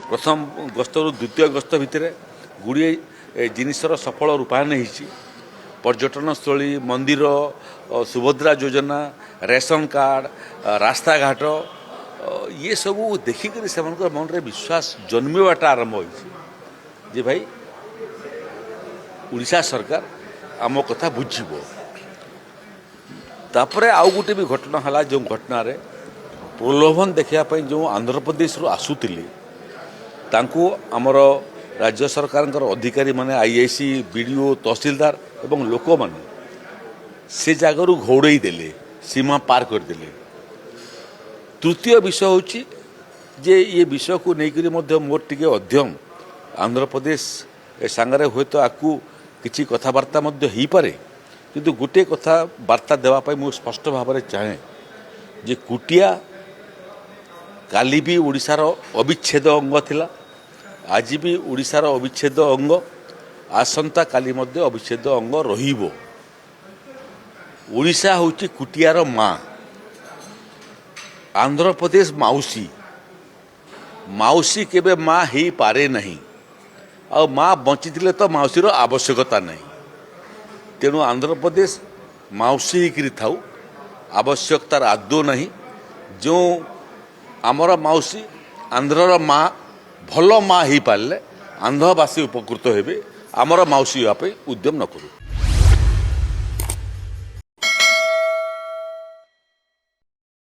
प्रथम गस्तरु द्वितीय गस्त भितर गुड़िए जिनिसर सफल रूपायन होती पर्यटनस्थली मंदिर सुभद्रा योजना रेशन कार्ड रास्ता घाट ये सब देखिक मन में विश्वास जन्मवाटा आरंभ हो भाई उड़ीसा सरकार आम कथा बुझीब तापर आउ गोटे भी घटना है जो घटना रे प्रलोभन देखापी जो आंध्र प्रदेश आसुले आमर राज्य सरकार अधिकारी माने आईआईसी बीडीओ तहसीलदार एवं लोक माने से जगार घोड़ई देले सीमा पार करदे। तृतीय विषय हूँ जे ये विषय को लेकर मोर टे अध्ययन आंध्र प्रदेश सांगरे हुए तो आपको किसी कथबार्ता हो पारे किंतु गोटे कथा वार्ता देवाई मुझे स्पष्ट भाव में चाहे जे कुटिया काली भी ओडिशार अविच्छेद अंग थिला आज भी ओडिशार अविच्छेद अंग आसंता काली मध्य अविच्छेद अंग रहिबो। ओडिशा होची कुटियार माँ आंध्र प्रदेश माउसी माउसी केबे माँ ही पारे नहीं आ माँ बंची तो माउसीर आवश्यकता नहीं तेणु आंध्र प्रदेश माउसी ही थाऊ आवश्यकतार आदौ नहीं जो आमर माउसी आंध्रर माँ भल माँ हो पारे आंध्रवासी उपकृत हेबे आमर माउसी होगापी उद्यम न करूँ।